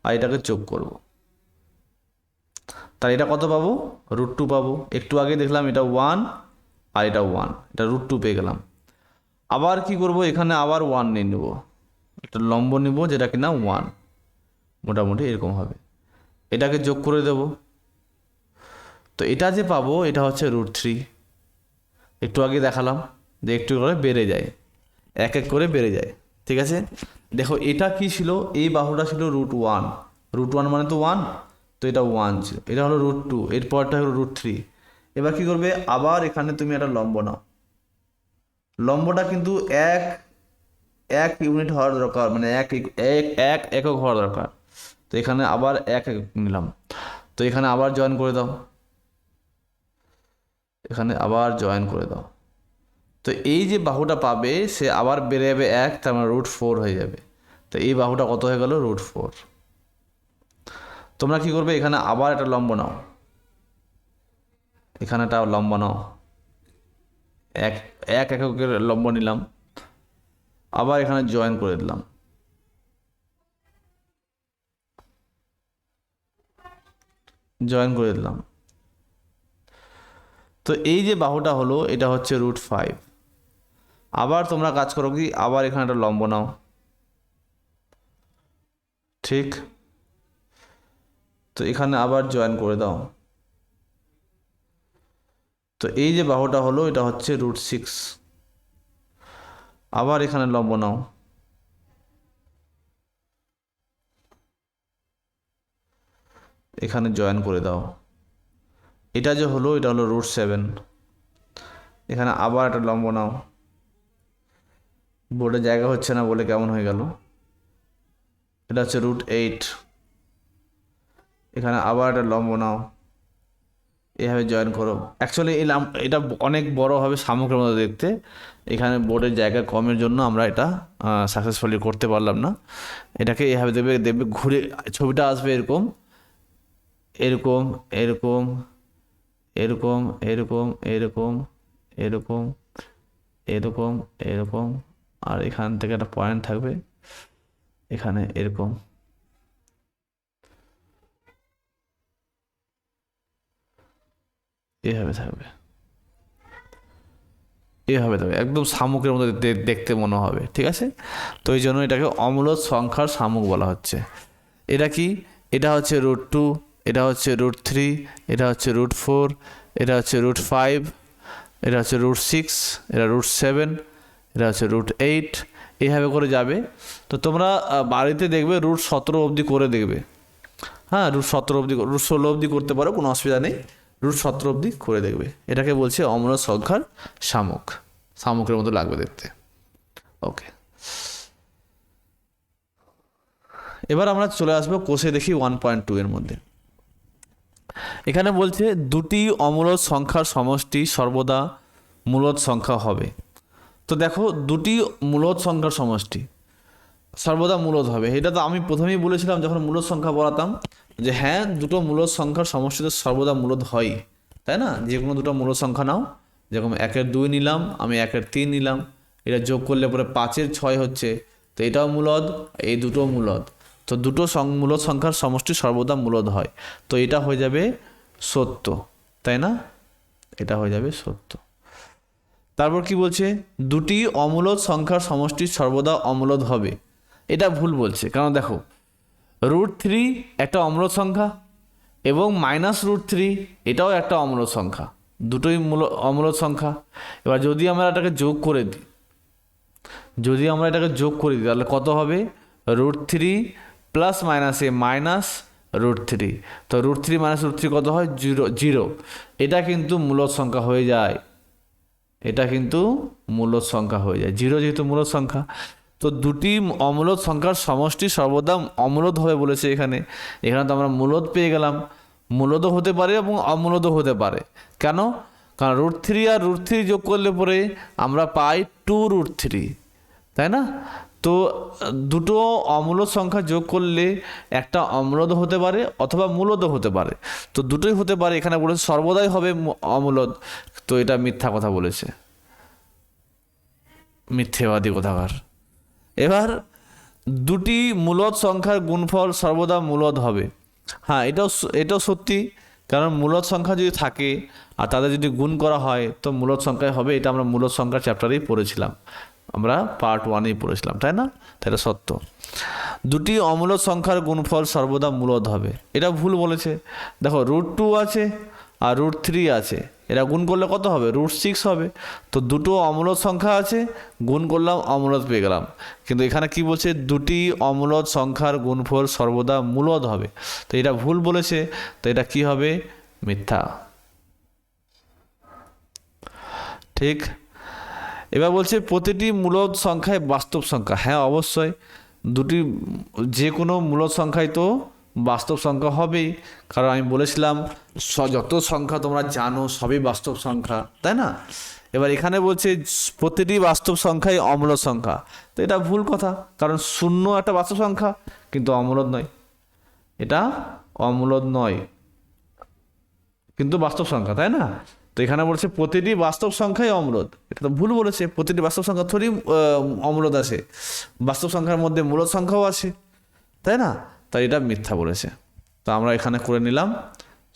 আর এটাকে যোগ করব, তাহলে এটা কত পাবো? √2 পাবো। একটু আগে দেখলাম এটা 1 আর এটা 1, এটা √2 পেয়ে গেলাম। আবার কি করব, এখানে আবার 1 নিয়ে নেব, একটা লম্ব নেব যেটা কিনা 1, মোটামুটি এরকম হবে। এটাকে যোগ করে দেব, তো এটা যে পাবো এটা হচ্ছে √3। একটু আগে দেখালাম যে একটু করে বেড়ে যায়, এক এক করে বেড়ে যায়, ঠিক আছে? দেখো এটা কি ছিল, এই বাহুটা ছিল √1, √1 মানে তো 1, তো এটা 1 ছিল, এটা হলো √2, এরপরটা হলো √3। এবার কি করবে, আবার এখানে তুমি একটা লম্ব নাও, লম্বটা কিন্তু এক ইউনিট হওয়ার দরকার, মানে এক একক হওয়ার দরকার। তো এখানে আবার এক একক নিলাম, তো এখানে আবার জয়েন করে দাও, এখানে আবার জয়েন করে দাও। তো এই যে বাহুটা পাবে সে আবার বেড়ে যাবে 1, তার মানে √4 হয়ে যাবে। তো এই বাহুটা কত হয়ে গেল? √4। তোমরা কি করবে, এখানে আবার একটা লম্ব নাও, এখানে একটা লম্ব নাও, এক এককের লম্ব নিলাম, আবার এখানে জয়েন করে দিলাম, জয়েন করে দিলাম। তো এই যে বাহুটা হলো এটা হচ্ছে √5। আবার তোমরা কাজ করো কি, আবার এখানে একটা লম্ব নাও, ঠিক? তো এখানে আবার জয়েন করে দাও। তো এই যে বাহুটা হলো এটা হচ্ছে √6। আবার এখানে লম্ব নাও, এখানে জয়েন করে দাও। এটা যে হলো এটা হলো √7। এখানে আবার একটা লম্ব নাও, বোর্ডে জায়গা হচ্ছে না বলে কেমন হয়ে গেল, এটা হচ্ছে √8। এখানে আবার একটা লম্ব নাও, এইভাবে জয়েন করো। অ্যাকচুয়ালি এটা অনেক বড় হবে শামুকের মতো দেখতে, এখানে বোর্ডের জায়গা কমের জন্য আমরা এটা সাকসেসফুলি করতে পারলাম না। এটাকে এইভাবে দেখবে ঘুরে ছবিটা আসবে এরকম এরকম এরকম এরকম এরকম এরকম এরকম এরকম এরকম, আর এখান থেকে একটা পয়েন্ট থাকবে এখানে এরকম, এভাবে থাকবে, এভাবে থাকবে, একদম শামুকের মতো দেখতে মনে হবে, ঠিক আছে? তো এই জন্য এটাকে অম্লজ সংখ্যার শামুক বলা হচ্ছে। এটা কি, এটা হচ্ছে √2, এটা হচ্ছে √3, এটা হচ্ছে √4, এটা হচ্ছে √5, এটা হচ্ছে √6, এটা √7, এটা হচ্ছে √8, এইভাবে করে যাবে। তো তোমরা বাড়িতে দেখবে √17 অবধি করে দেখবে, হ্যাঁ, √17 অবধি, √16 অবধি করতে পারো, কোনো অসুবিধা নেই, √17 অবধি করে দেখবে। এটাকে বলছে অম্লজ সংখ্যার শামুক, শামুকের মতো লাগবে দেখতে। ওকে, এবার আমরা চলে আসবো কোষে দেখি 1.2 এর মধ্যে। এখানে বলছে দুটি অমূলদ সংখ্যার সমষ্টি সর্বদা মূলদ সংখ্যা হবে। তো দেখো, দুটি মূলদ সংখ্যার সমষ্টি সর্বদা মূলদ হবে, এটা তো আমি প্রথমেই বলেছিলাম যখন মূলদ সংখ্যা বলাতাম, যে হ্যাঁ দুটো মূলদ সংখ্যার সমষ্টি তো সর্বদা মূলদ হয়, তাই না? যে কোনো দুটো মূলদ সংখ্যা নাও, যেরকম 1-এর 2 নিলাম, আমি 1-এর 3 নিলাম, এটা যোগ করলে পরে 5-এর 6 হচ্ছে, তো এটাও মূলদ, এই দুটো মূলদ। তো দুটো মূলদ সংখ্যার সমষ্টি সর্বদা মূলদ হয়, তো এটা হয়ে যাবে সত্য, তাই না? এটা হয়ে যাবে সত্য। তারপর কি বলছে, দুটি অমূলদ সংখ্যার সমষ্টি সর্বদা অমূলদ হবে, এটা ভুল বলছে। কারণ দেখো, √3 একটা অমূলদ সংখ্যা এবং -√3 এটাও একটা অমূলদ সংখ্যা, দুটোই অমূলদ সংখ্যা। এবার যদি আমরা এটাকে যোগ করে দিই, তাহলে কত হবে? √3 প্লাস মাইনাসে -√3, তো √3 -√3 কত হয়? 0। এটা কিন্তু মূলদ সংখ্যা হয়ে যায়, এটা কিন্তু মূলদ সংখ্যা হয়ে যায়, 0 যেহেতু মূলদ সংখ্যা। তো দুটি অমূলদ সংখ্যার সমষ্টি সর্বদা অমূলদ হবে বলেছে এখানে, তো আমরা মূলদ পেয়ে গেলাম। মূলদও হতে পারে এবং অমূলদও হতে পারে। কেন? কারণ √3 আর √3 যোগ করলে পরে আমরা পাই 2√3, তাই না? তো দুটো অমূলদ সংখ্যা যোগ করলে একটা অমূলদ হতে পারে অথবা মূলদও হতে পারে। তো দুটোই হতে পারে, এখানে বলেছে সর্বদাই হবে অমূলদ, তো এটা মিথ্যা কথা বলেছে, মিথ্যেবাদী কোথাকার। এবার দুটি মূলদ সংখ্যার গুণফল সর্বদা মূলদ হবে। হ্যাঁ, এটাও সত্যি, কারণ মূলদ সংখ্যা যদি থাকে আর তাদের যদি গুণ করা হয় তো মূলদ সংখ্যায় হবে। এটা আমরা মূলদ সংখ্যার চ্যাপ্টারেই পড়েছিলাম, আমরা পার্ট 1-এই পড়েছিলাম, তাই না? তাই এটা সত্য। দুটি অমূলদ সংখ্যার গুণফল সর্বদা মূলদ হবে, এটা ভুল বলেছে। দেখো √2 আছে আর √3 আছে, এরা গুণ করলে কত হবে? √6 হবে। তো দুটো অমূলদ সংখ্যা আছে, গুণ করলাম, অমূলদ পেয়ে গেলাম। কিন্তু এখানে কি বলছে? দুটি অমূলদ সংখ্যার গুণফল সর্বদা মূলদ হবে, তো এটা ভুল বলেছে, তো এটা কি হবে? মিথ্যা। ঠিক। এবার বলছে প্রতিটি মূলদ সংখ্যায় বাস্তব সংখ্যা। হ্যাঁ, অবশ্যই দুটি যে কোনো মূলদ সংখ্যায় তো বাস্তব সংখ্যা হবেই, কারণ আমি বলেছিলাম যত সংখ্যা তোমরা জানো সবই বাস্তব সংখ্যা, তাই না? এবার এখানে বলছে প্রতিটি বাস্তব সংখ্যাই অমূলদ সংখ্যা, তো এটা ভুল কথা, কারণ 0 একটা বাস্তব সংখ্যা কিন্তু অমূলদ নয়, এটা অমূলদ নয় কিন্তু বাস্তব সংখ্যা, তাই না? তো এখানে বলছে প্রতিটি বাস্তব সংখ্যাই অমূলদ, এটা তো ভুল বলেছে। প্রতিটি বাস্তব সংখ্যা থোড়ি অমূলদ আছে, বাস্তব সংখ্যার মধ্যে মূলদ সংখ্যাও আছে, তাই না? তাই এটা মিথ্যা বলেছে। তো আমরা এখানে করে নিলাম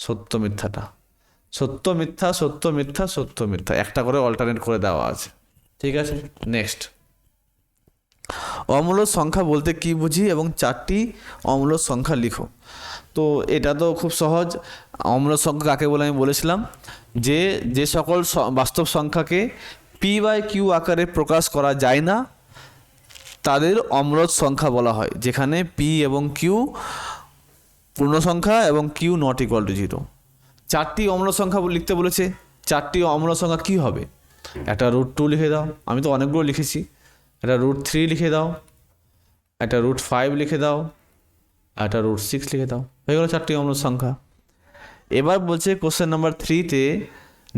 সত্য মিথ্যাটা। সত্য মিথ্যা, সত্য মিথ্যা, সত্য মিথ্যা, একটা করে অল্টারনেট করে দেওয়া আছে। ঠিক আছে, নেক্সট। অমূলদ সংখ্যা বলতে কি বুঝি এবং 4টি অমূলদ সংখ্যা লিখো। তো এটা তো খুব সহজ। অমূলদ সংখ্যা কাকে বলে আমি বলেছিলাম যে যে সকল বাস্তব সংখ্যাকে p/q আকারে প্রকাশ করা যায় না তাদের অমূলদ সংখ্যা বলা হয়, যেখানে p এবং q পূর্ণ সংখ্যা এবং q ≠ 0। 4টি অমূলদ সংখ্যা লিখতে বলেছে। 4টি অমূলদ সংখ্যা কি হবে? একটা √2 লিখে দাও, আমি তো অনেকগুলো লিখেছি। একটা √3 লিখে দাও, একটা √5 লিখে দাও, একটা √6 লিখে দাও, হয়ে গেল 4টি অমূলদ সংখ্যা। এবার বলছে কোশ্চেন নাম্বার 3-তে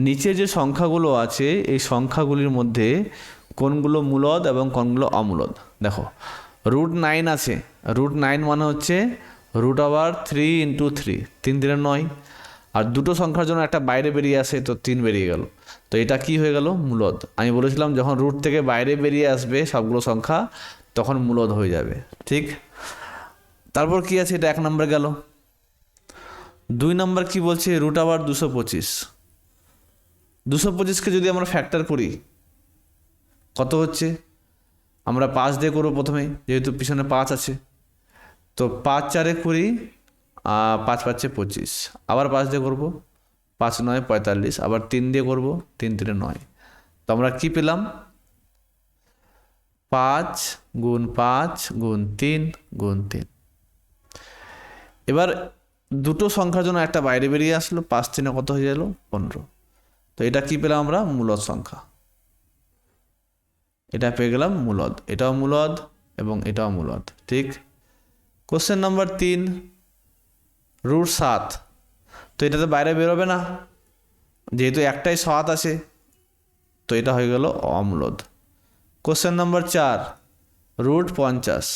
নিচে যে সংখ্যাগুলো আছে এই সংখ্যাগুলির মধ্যে কোনগুলো মূলদ এবং কোনগুলো অমূলদ। দেখো √9 আছে, √9 মানে হচ্ছে √3 × 3, 3 × 9, আর দুটো সংখ্যার জন্য একটা বাইরে বেরিয়ে আসে, তো 3 বেরিয়ে গেল, তো এটা কি হয়ে গেল? মূলদ। আমি বলেছিলাম যখন রুট থেকে বাইরে বেরিয়ে আসবে সবগুলো সংখ্যা তখন মূলদ হয়ে যাবে। ঠিক। তারপর কি আছে? এটা 1 নম্বর গেল। 2 নম্বর কি বলছে? √225। 225কে যদি আমরা ফ্যাক্টর করি কত হচ্ছে? আমরা 5 দিয়ে করবো প্রথমে, যেহেতু পিছনে 5 আছে, তো 5 × 4 = 20, 5 × 5 = 25, আবার 5 দিয়ে করবো, 5 × 9 = 45, আবার 3 দিয়ে করবো, 3 × 3 = 9। তো আমরা কি পেলাম? 5 × 5 × 3 × 3। এবার দুটো সংখ্যার জন্য একটা বাইরে বেরিয়ে আসলো, 5 × 3 কত হয়ে গেল? 15। তো এটা কি পেলাম আমরা? মূলদ সংখ্যা। এটা পেয়ে গেলাম মূলদ, এটাও মূলদ এবং এটাও মূলদ। ঠিক। Question number 3, √7। তো এটা তো বাইরে বেরোবে না, যেহেতু একটাই 7 আছে, তো এটা হয়ে গেল অমূলদ। Question number 4, √50।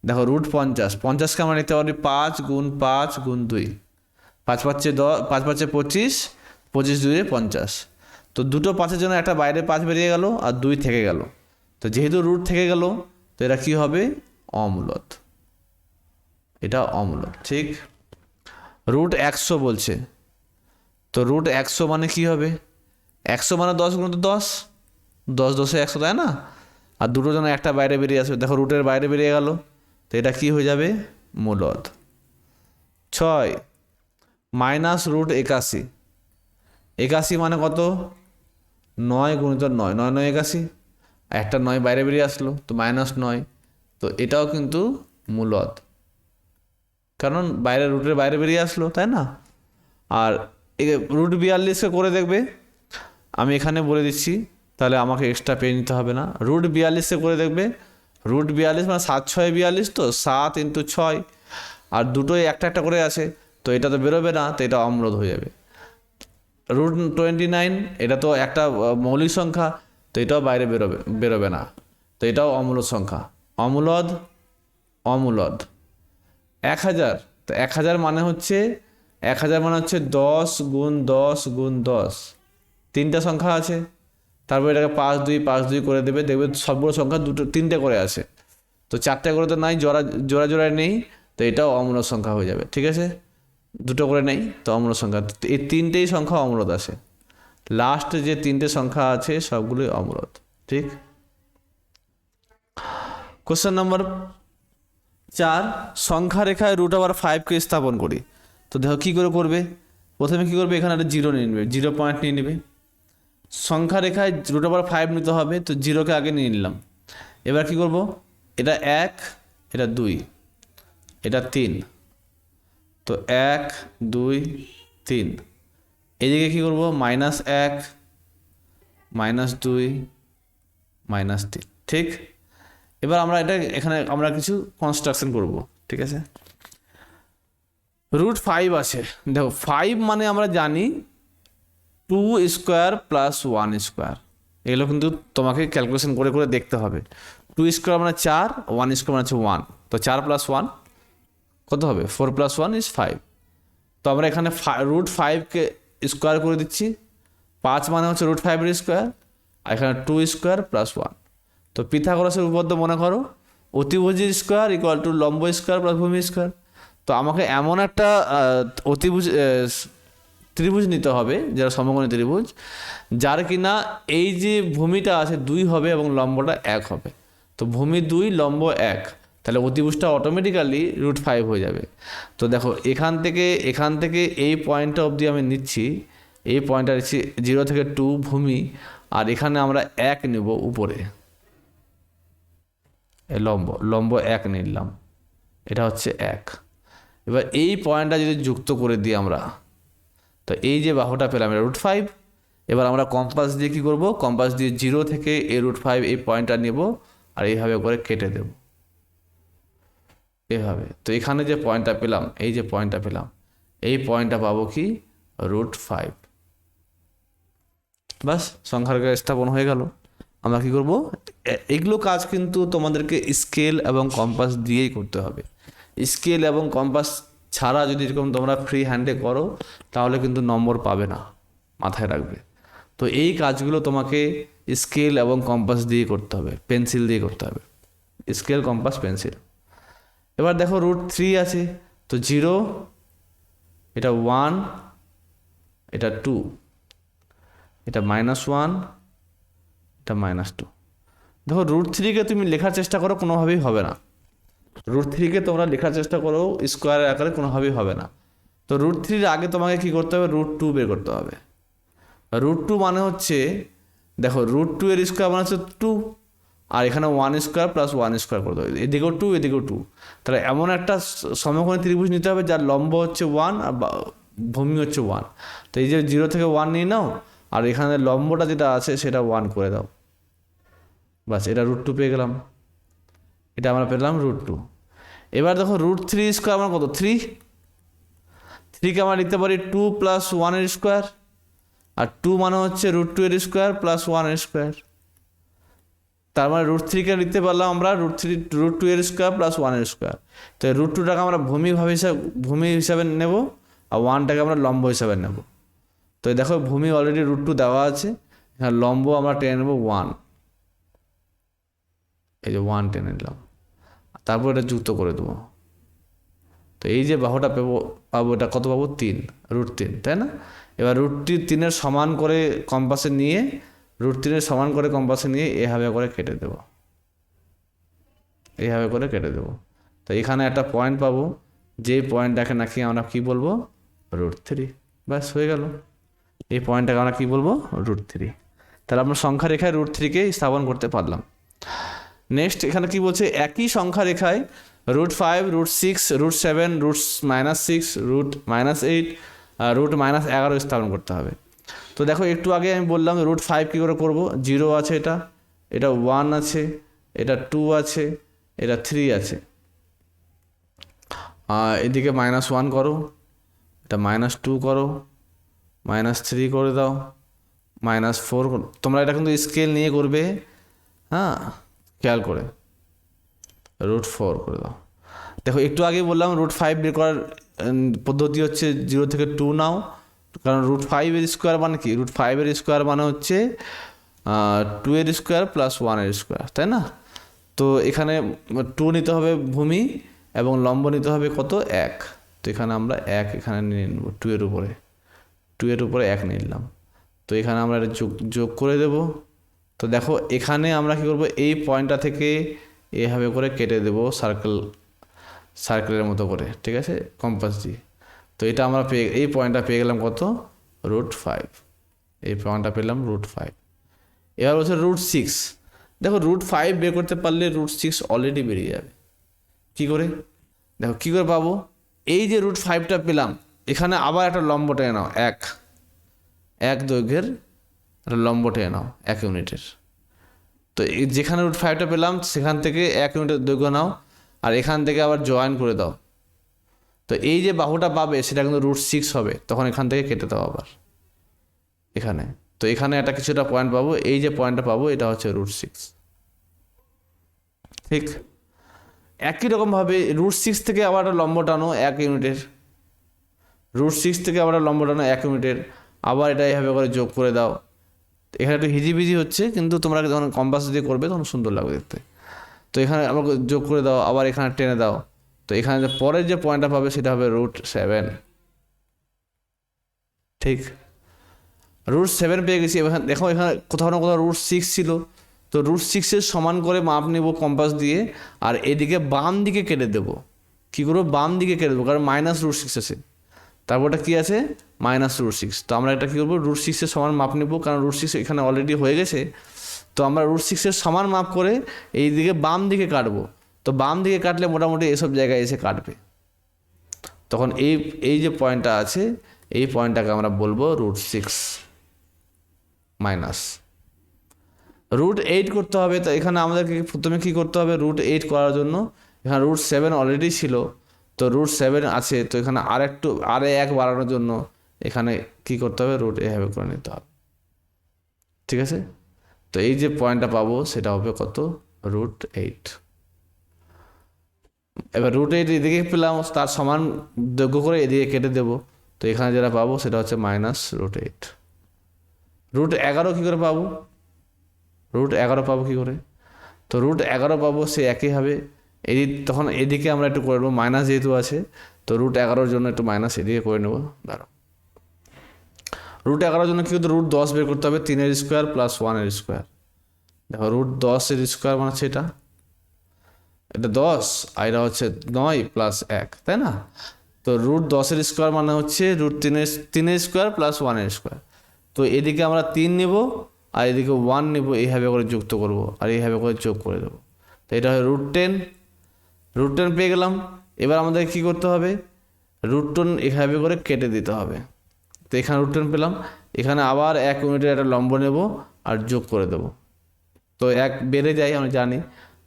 দেখো √50, 50কে আমরা নিতে পারি 5 × 5 × 2, 5 × 5 = 10, 5 × 5 = 25, 25 × 2 = 50। তো দুটো 5-এর জন্য একটা বাইরে 5 বেরিয়ে গেল আর 2 থেকে গেল, তো যেহেতু রুট থেকে গেল তো এটা কি হবে? অমূলদ, এটা অমূলদ। ঠিক। √100 বলছে, তো √100 মানে কি হবে? 100 মানে 10 × 10, 10 × 10 = 100, তাই না? আর দুটো জন্য একটা বাইরে বেরিয়ে আসবে, দেখো রুটের বাইরে বেরিয়ে গেল, তো এটা কি হয়ে যাবে? মূলদ। 6 -√81। 81 মানে কত? 9 × 9, 9 × 9 = 81, একটা 9 বাইরে বেরিয়ে আসলো, তো -9, তো এটাও কিন্তু মূলদ, কারণ রুটের বাইরে বেরিয়ে আসলো, তাই না? আর √42কে করে দেখবে, আমি এখানে বলে দিচ্ছি, তাহলে আমাকে এক্সট্রা পেয়ে নিতে হবে না। √42কে করে দেখবে, √42 মানে 7 × 6 = 42, তো 7 × 6, আর দুটোই একটা একটা করে আছে, তো এটা তো বেরোবে না, তো এটা অম্লদ হয়ে যাবে। রুট 29 এটা তো একটা মৌলিক সংখ্যা, তো এটাও বাইরে বেরোবে না, তো এটাও অম্লদ সংখ্যা। অম্লদ অম্লদ 1000, তো 1000 মানে হচ্ছে 1000 মানে হচ্ছে 10 গুণ 10 গুণ 10, 3টা সংখ্যা আছে। তারপর এটাকে 5 2 5 2 করে দেবে, দেখবে সবগুলো সংখ্যা 3টে করে আছে। তো 4টে করে তো নাই, জোড়ায় নেই, তো এটাও অম্লদ সংখ্যা হয়ে যাবে। ঠিক আছে, 2টো করে নেই, তো অম্লদ সংখ্যা। এই 3টেই সংখ্যা অম্লদ আছে, লাস্ট যে 3টে সংখ্যা আছে সবগুলোই অম্লদ। ঠিক। কোশ্চেন নম্বর 4, সংখ্যা রেখায় √5কে স্থাপন করি। তো দেখো কী করে করবে। প্রথমে কী করবে, এখানে একটা 0 নিয়ে নেবে, 0 পয়েন্ট নিয়ে নেবে। সংখ্যা রেখায় √5 নিতে হবে, তো 0কে আগে নিয়ে নিলাম। এবার কি করব, এটা 1, এটা 2, এটা 3, তো 1 2 3। এদিকে কী করব, -1 -2 -3। ঠিক। এবার আমরা এখানে আমরা কিছু কনস্ট্রাকশন করব। ঠিক আছে, √5 আছে, দেখো 5 মানে আমরা জানি 2 স্কোয়ার প্লাস 1 স্কোয়ার। এগুলো কিন্তু তোমাকে ক্যালকুলেশন করে করে দেখতে হবে। 2 স্কোয়ার মানে 4, 1 স্কোয়ার মানে হচ্ছে 1, তো 4 + 1 কত হবে, 4 + 1 = 5। তো আমরা এখানে √5কে স্কোয়ার করে দিচ্ছি। 5 মানে হচ্ছে √5 স্কোয়ার, আর এখানে 2 স্কোয়ার প্লাস 1। তো পিথাগোরাসের উপপাদ্য মনে করো, অতিভুজের স্কোয়ার ইকুয়াল টু লম্ব স্কোয়ার প্লাস ভূমি স্কোয়ার। তো আমাকে এমন একটা ত্রিভুজ নিতে হবে, যারা সমকোণী ত্রিভুজ, যার কিনা এই যে ভূমিটা আছে 2 হবে এবং লম্বটা 1 হবে। তো ভূমি 2, লম্ব 1, তাহলে অতিভুজটা অটোমেটিক্যালি √5 হয়ে যাবে। তো দেখো এখান থেকে এই পয়েন্টটা অবধি আমি নিচ্ছি, এই পয়েন্টটা নিচ্ছি 0 থেকে 2 ভূমি, আর এখানে আমরা 1 নেব উপরে, লম্ব 1 নিলাম, এটা হচ্ছে 1। এবার এই পয়েন্টটা যদি যুক্ত করে দিই আমরা, তো এই যে বাহুটা পেলাম এটা √5। এবার আমরা কম্পাস দিয়ে কী করব, কম্পাস দিয়ে 0 থেকে এই √5 এই পয়েন্টটা নেব, আর এইভাবে করে কেটে দেব এভাবে। তো এখানে যে পয়েন্টটা পেলাম, এই যে পয়েন্টটা পেলাম, এই পয়েন্টটা পাবো কি, √5। বাস, সংখ্যার স্থাপন হয়ে গেল। আমরা কী করব, এগুলো কাজ কিন্তু তোমাদেরকে স্কেল এবং কম্পাস দিয়েই করতে হবে। স্কেল এবং কম্পাস ছাড়া যদি এরকম তোমরা ফ্রি হ্যান্ডে করো, তাহলে কিন্তু নম্বর পাবে না, মাথায় রাখবে। তো এই কাজগুলো তোমাকে স্কেল এবং কম্পাস দিয়ে করতে হবে, পেন্সিল দিয়ে করতে হবে, স্কেল কম্পাস পেন্সিল। এবার দেখো √3 আছে, তো 0, এটা 1, এটা 2, এটা -1, এটা -2। দেখো √3কে তুমি লেখার চেষ্টা করো, কোনোভাবেই হবে না। √3কে তোমরা লেখার চেষ্টা করো স্কোয়ারের আকারে, কোনোভাবেই হবে না। তো √3 আগে তোমাকে কী করতে হবে, √2 বের করতে হবে। √2 মানে হচ্ছে, দেখো √2 এর স্কোয়ার মানে হচ্ছে 2, আর এখানে 1 স্কোয়ার প্লাস 1 স্কোয়ার করতে হবে, এদিকেও 2 এদিকেও 2। তাহলে এমন একটা সমকোণী ত্রিভুজ নিতে হবে যার লম্ব হচ্ছে 1 আর ভূমি হচ্ছে 1। তো এই যে 0 থেকে 1 নিয়ে নাও, আর এখানে লম্বটা যেটা আছে সেটা 1 করে দাও, বাস, এটা √2 পেয়ে গেলাম। এটা আমরা পেলাম √2। এবার দেখো √3 স্কোয়ার আমরা কত, 3। 3কে আমরা লিখতে পারি 2 + 1 এর স্কোয়ার, আর 2 মানে হচ্ছে √2 এর স্কোয়ার প্লাস 1 এর স্কোয়ার। তার মানে √3কে লিখতে পারলাম আমরা √2 এর স্কোয়ার প্লাস 1 এর স্কোয়ার। তো √2টাকে আমরা ভূমি হিসাবে নেব, আর 1টাকে আমরা লম্ব হিসাবে নেব। তো দেখো ভূমি অলরেডি √2 দেওয়া আছে, এখানে লম্ব আমরা টেনে নেব 1, এই যে 1 টেনে নিলাম, তারপর এটা যুক্ত করে দেবো। তো এই যে বাহুটা পাবো এটা কত পাবো, 3, √3, তাই না। এবার √3 সমান করে কম্পাসে নিয়ে, √3 সমান করে কম্পাসে নিয়ে এভাবে করে কেটে দেবো, এইভাবে করে কেটে দেবো। তো এখানে একটা পয়েন্ট পাবো, যেই পয়েন্টটাকে নাকি আমরা কী বলবো, √3। ব্যাস, হয়ে গেল। এই পয়েন্টটাকে আমরা কী বলবো, √3। তাহলে আমরা সংখ্যা রেখায় √3কে স্থাপন করতে পারলাম। নেক্সট এখানে কি বলছে, একই সংখ্যা রেখায় √5, √6, √7, √-6, √-8, √-11 স্থাপন করতে হবে। তো দেখো একটু আগে আমি বললাম √5 কী করে করবো, 0 আছে, এটা 1 আছে, এটা 2 আছে, এটা 3 আছে, এদিকে -1 করো, এটা -2 করো, -3 করে দাও, -4, তোমরা এটা কিন্তু স্কেল নিয়ে করবে, হ্যাঁ, খেয়াল করে √4 করে দাও। দেখো একটু আগে বললাম √5 বের করার পদ্ধতি হচ্ছে 0 থেকে 2 নাও, কারণ √5 এর স্কোয়ার মানে কি, √5 এর স্কোয়ার মানে হচ্ছে 2 এর স্কোয়ার প্লাস 1 এর স্কোয়ার, তাই না? তো এখানে 2 নিতে হবে ভূমি এবং লম্ব নিতে হবে কত, 1। তো এখানে আমরা 1 এখানে নিয়ে নেব, 2 এর উপরে 1 নিলাম। তো এখানে আমরা এটা যোগ করে দেব। তো দেখো এখানে আমরা কী করব, এই পয়েন্টটা থেকে এইভাবে করে কেটে দেব সার্কেলের মতো করে, ঠিক আছে, কম্পাস দিয়ে। তো এটা আমরা এই পয়েন্টটা পেয়ে গেলাম কত, √5, এই পয়েন্টটা পেলাম √5। এবার বলছে √6, দেখো √5 বের করতে পারলে √6 অলরেডি বেরিয়ে যাবে। কি করে, দেখো কী করে পাবো, এই যে √5টা পেলাম, এখানে আবার একটা লম্ব টেনে নাও, এক দৈর্ঘ্যের একটা লম্ব টেনে নাও 1 ইউনিটের। তো যেখানে √5টা পেলাম সেখান থেকে 1 ইউনিটের দৈর্ঘ্য নাও, আর এখান থেকে আবার জয়েন করে দাও। তো এই যে বাহুটা পাবে সেটা কিন্তু √6 হবে, তখন এখান থেকে কেটে দাও আবার এখানে। তো এখানে একটা কিছুটা পয়েন্ট পাবো, এই যে পয়েন্টটা পাবো এটা হচ্ছে √6, ঠিক। একই রকমভাবে √6 থেকে আবার একটা লম্ব টানো 1 ইউনিটের, √6 থেকে আবার লম্ব টানো 1 ইউনিটের, আবার এটা এইভাবে করে যোগ করে দাও। এখানে একটু হিজিবিজি হচ্ছে, কিন্তু তোমরা যখন কম্পাস দিয়ে করবে তখন সুন্দর লাগবে দেখতে। তো এখানে আবার যোগ করে দাও, আবার এখানে টেনে দাও। তো এখানে যে পরের যে পয়েন্টটা পাবে সেটা হবে √7, ঠিক। √7 পেয়ে গেছি। এবার দেখো এখানে কোথাও না কোথাও √6 ছিল, তো √6 সমান করে মাপ নেব কম্পাস দিয়ে, আর এদিকে বাম দিকে কেটে দেবো। কী করবো, বাম দিকে কেটে দেবো, কারণ -√6 আছে, তারপরটা কী আছে, -√6। তো আমরা এটা কী করবো, √6 সমান মাপ নেব, কারণ √6 এখানে অলরেডি হয়ে গেছে। তো আমরা √6 সমান মাপ করে এই দিকে বাম দিকে কাটবো। তো বাম দিকে কাটলে মোটামুটি এসব জায়গায় এসে কাটবে। তখন এই যে পয়েন্টটা আছে, এই পয়েন্টটাকে আমরা বলবো √6 মাইনাস √8 করতে হবে। তো এখানে আমাদেরকে প্রথমে কী করতে হবে, √8 করার জন্য এখানে √7 অলরেডি ছিল, তো √7 আছে, তো এখানে আরে 1 বাড়ানোর জন্য এখানে কী করতে হবে, এভাবে করে নিতে হবে, ঠিক আছে। তো এই যে পয়েন্টটা পাবো সেটা হবে কত, √8। এবার √8 এদিকে পেলাম, তার সমান দৈর্ঘ্য করে এদিকে কেটে দেবো। তো এখানে যেটা পাবো সেটা হচ্ছে -√8। √11 কী করে পাবো, √11 পাবো কী করে, তো √11 পাবো সে একই হবে। তখন এদিকে আমরা একটু করে নেবো, মাইনাস যেহেতু আছে, তো √11 জন্য একটু মাইনাস এদিকে করে নেবো। দাঁড়াও, √11 জন্য কী করতে, √10 বের করতে হবে, 3 এর স্কোয়ার প্লাস 1 এর স্কোয়ার। দেখো √10 এর স্কোয়ার মানে হচ্ছে এটা 10, আর এটা হচ্ছে 9 + 1, তাই না? তো √10 এর স্কোয়ার মানে হচ্ছে √3 এর স্কোয়ার প্লাস 1 এর স্কোয়ার। তো এদিকে আমরা 3 নেব আর এদিকে 1 নেব, এইভাবে করে যুক্ত করব আর এইভাবে করে যোগ করে দেবো। তো এটা হয় √10 পেয়ে গেলাম। এবার আমাদের কি করতে হবে, √10 এভাবে করে কেটে দিতে হবে। তো এখানে √10 পেলাম, এখানে আবার 1 ইউনিটের একটা লম্ব নেব আর যোগ করে দেবো। তো 1 বেড়ে যায় আমি জানি,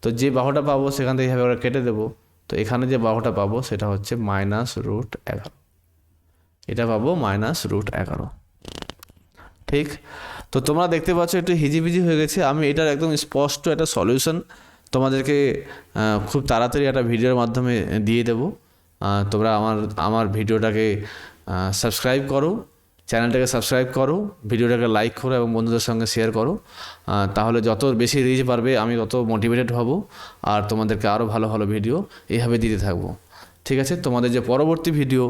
তো যে বাহুটা পাবো সেখান থেকে এভাবে করে কেটে দেবো। তো এখানে যে বাহুটা পাবো সেটা হচ্ছে -√11, এটা পাবো -√11, ঠিক। তো তোমরা দেখতে পাচ্ছ একটু হিজিবিজি হয়ে গেছে। আমি এটার একদম স্পষ্ট একটা সলিউশন তোমাদেরকে খুব তাড়াতাড়ি একটা ভিডিওর মাধ্যমে দিয়ে দেবো। তোমরা আমার ভিডিওটাকে সাবস্ক্রাইব করো, চ্যানেলটাকে সাবস্ক্রাইব করো, ভিডিওটাকে লাইক করো এবং বন্ধুদের সঙ্গে শেয়ার করো। তাহলে যত বেশি রিচ বাড়বে আমি তত মোটিভেটেড হব, আর তোমাদেরকে আরও ভালো ভালো ভিডিও এইভাবে দিতে থাকবো, ঠিক আছে। তোমাদের যে পরবর্তী ভিডিও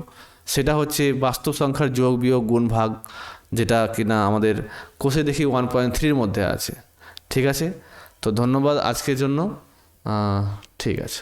সেটা হচ্ছে বাস্তব সংখ্যার যোগ বিয়োগ গুণ ভাগ, যেটা কিনা আমাদের কোষে দেখি 1.3 মধ্যে আছে, ঠিক আছে। তো ধন্যবাদ আজকের জন্য, ঠিক আছে।